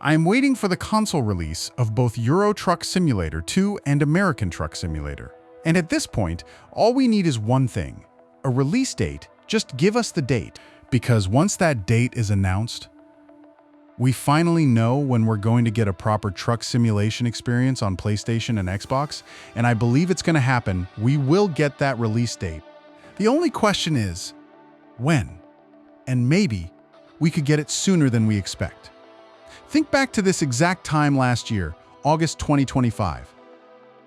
I'm waiting for the console release of both Euro Truck Simulator 2 and American Truck Simulator. And at this point, all we need is one thing: a release date. Just give us the date. Because once that date is announced, we finally know when we're going to get a proper truck simulation experience on PlayStation and Xbox, and I believe it's going to happen. We will get that release date. The only question is, when? And maybe we could get it sooner than we expect. Think back to this exact time last year, August 2025.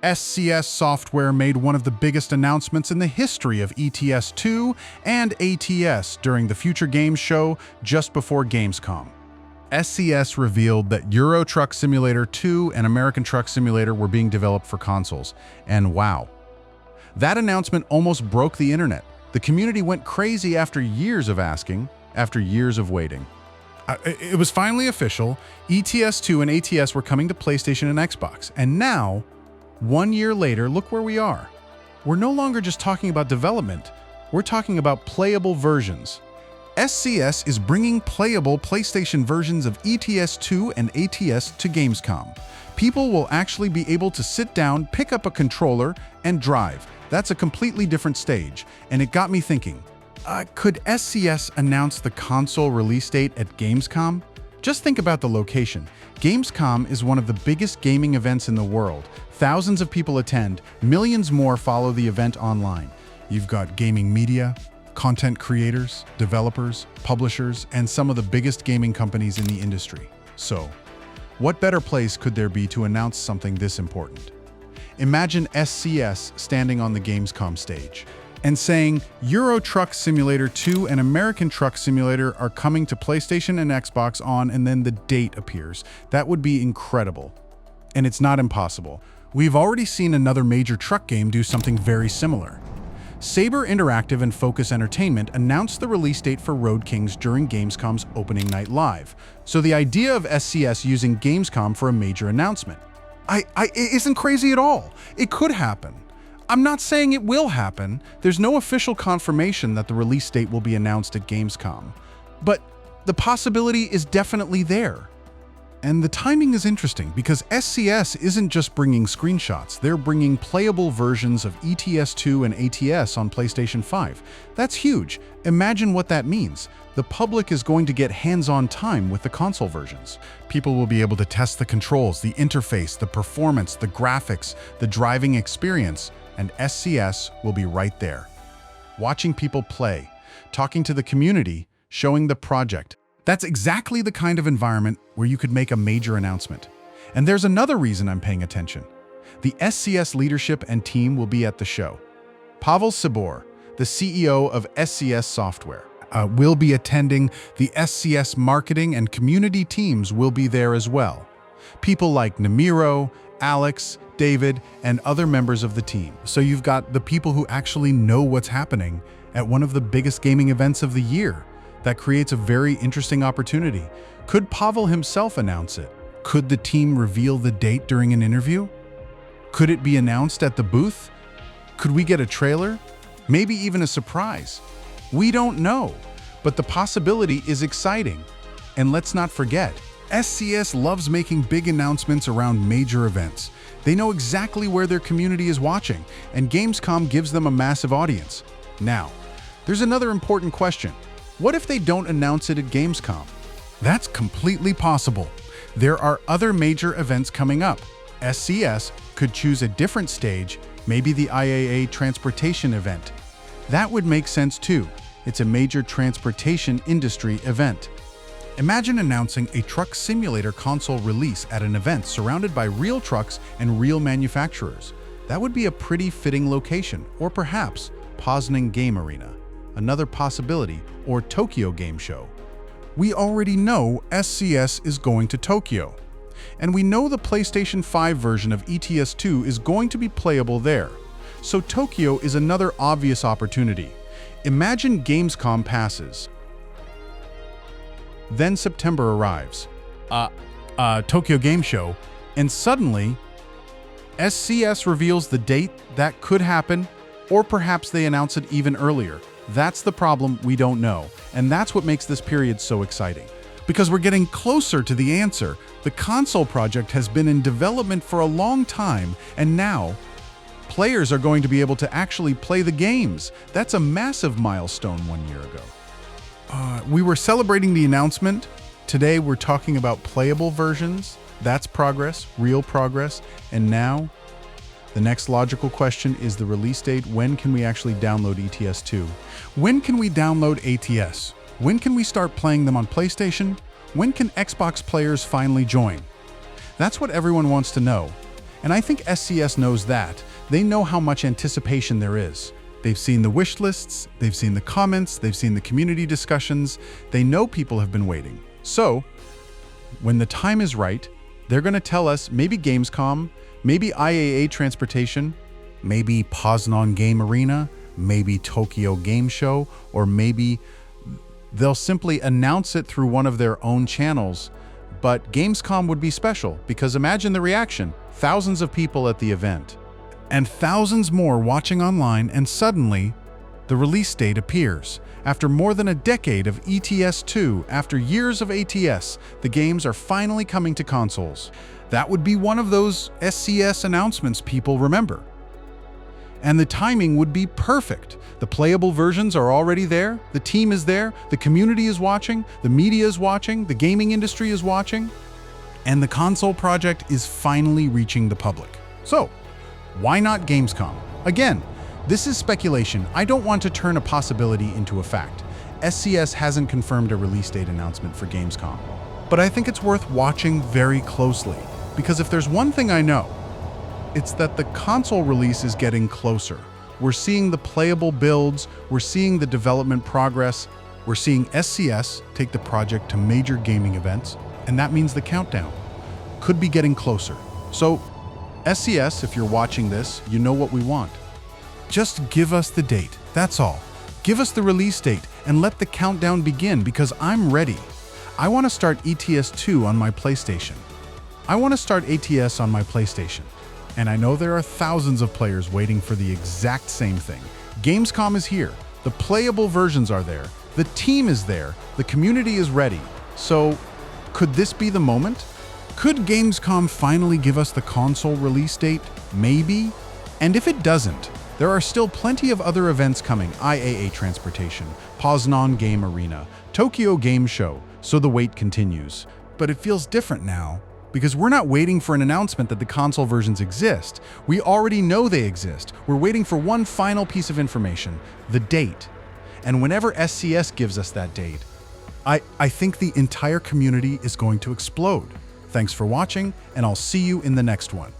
SCS Software made one of the biggest announcements in the history of ETS2 and ATS during the Future Games show just before Gamescom. SCS revealed that Euro Truck Simulator 2 and American Truck Simulator were being developed for consoles. And wow, that announcement almost broke the internet. The community went crazy after years of asking, after years of waiting. It was finally official. ETS2 and ATS were coming to PlayStation and Xbox. And now, 1 year later, look where we are. We're no longer just talking about development. We're talking about playable versions. SCS is bringing playable PlayStation versions of ETS2 and ATS to Gamescom. People will actually be able to sit down, pick up a controller, and drive. That's a completely different stage. And it got me thinking, could SCS announce the console release date at Gamescom? Just think about the location. Gamescom is one of the biggest gaming events in the world. Thousands of people attend, millions more follow the event online. You've got gaming media, content creators, developers, publishers, and some of the biggest gaming companies in the industry. So, what better place could there be to announce something this important? Imagine SCS standing on the Gamescom stage and saying, Euro Truck Simulator 2 and American Truck Simulator are coming to PlayStation and Xbox on, and then the date appears. That would be incredible. And it's not impossible. We've already seen another major truck game do something very similar. Saber Interactive and Focus Entertainment announced the release date for Road Kings during Gamescom's opening night live. So the idea of SCS using Gamescom for a major announcement, it isn't crazy at all. It could happen. I'm not saying it will happen. There's no official confirmation that the release date will be announced at Gamescom. But the possibility is definitely there. And the timing is interesting because SCS isn't just bringing screenshots, they're bringing playable versions of ETS2 and ATS on PlayStation 5. That's huge. Imagine what that means. The public is going to get hands-on time with the console versions. People will be able to test the controls, the interface, the performance, the graphics, the driving experience, and SCS will be right there. Watching people play, talking to the community, showing the project. That's exactly the kind of environment where you could make a major announcement. And there's another reason I'm paying attention. The SCS leadership and team will be at the show. Pavel Sabor, the CEO of SCS Software, will be attending. The SCS marketing and community teams will be there as well. People like Namiro, Alex, David, and other members of the team. So you've got the people who actually know what's happening at one of the biggest gaming events of the year. That creates a very interesting opportunity. Could Pavel himself announce it? Could the team reveal the date during an interview? Could it be announced at the booth? Could we get a trailer? Maybe even a surprise? We don't know, but the possibility is exciting. And let's not forget, SCS loves making big announcements around major events. They know exactly where their community is watching, and Gamescom gives them a massive audience. Now, there's another important question. What if they don't announce it at Gamescom? That's completely possible. There are other major events coming up. SCS could choose a different stage, maybe the IAA transportation event. That would make sense too. It's a major transportation industry event. Imagine announcing a truck simulator console release at an event surrounded by real trucks and real manufacturers. That would be a pretty fitting location, or perhaps Poznan Game Arena. Another possibility, or Tokyo Game Show. We already know SCS is going to Tokyo, and we know the PlayStation 5 version of ETS2 is going to be playable there. So Tokyo is another obvious opportunity. Imagine Gamescom passes. Then September arrives. Tokyo Game Show, and suddenly SCS reveals the date that could happen, or perhaps they announce it even earlier. That's the problem, we don't know, and that's what makes this period so exciting. because we're getting closer to the answer. The console project has been in development for a long time, and now players are going to be able to actually play the games. That's a massive milestone 1 year ago. We were celebrating the announcement. Today we're talking about playable versions. That's progress, real progress. And now, the next logical question is the release date. When can we actually download ETS2? When can we download ATS? When can we start playing them on PlayStation? When can Xbox players finally join? That's what everyone wants to know. And I think SCS knows that. They know how much anticipation there is. They've seen the wish lists, they've seen the comments, they've seen the community discussions. They know people have been waiting. So, when the time is right, they're going to tell us maybe Gamescom, maybe IAA Transportation, maybe Poznan Game Arena, maybe Tokyo Game Show, or maybe they'll simply announce it through one of their own channels. But Gamescom would be special, because imagine the reaction. Thousands of people at the event, and thousands more watching online, and suddenly, the release date appears. After more than a decade of ETS2, after years of ATS, the games are finally coming to consoles. That would be one of those SCS announcements people remember. And the timing would be perfect. The playable versions are already there, the team is there, the community is watching, the media is watching, the gaming industry is watching, and the console project is finally reaching the public. So, why not Gamescom? Again, this is speculation. I don't want to turn a possibility into a fact. SCS hasn't confirmed a release date announcement for Gamescom. But I think it's worth watching very closely, because if there's one thing I know, it's that the console release is getting closer. We're seeing the playable builds, we're seeing the development progress, we're seeing SCS take the project to major gaming events, and that means the countdown could be getting closer. So, SCS, if you're watching this, you know what we want. Just give us the date, that's all. Give us the release date and let the countdown begin, because I'm ready. I want to start ETS2 on my PlayStation. I want to start ATS on my PlayStation. And I know there are thousands of players waiting for the exact same thing. Gamescom is here. The playable versions are there. The team is there. The community is ready. So, could this be the moment? Could Gamescom finally give us the console release date? Maybe. And if it doesn't, there are still plenty of other events coming. IAA Transportation, Poznan Game Arena, Tokyo Game Show, so the wait continues. But it feels different now, because we're not waiting for an announcement that the console versions exist. We already know they exist. We're waiting for one final piece of information, the date. And whenever SCS gives us that date, I think the entire community is going to explode. Thanks for watching, and I'll see you in the next one.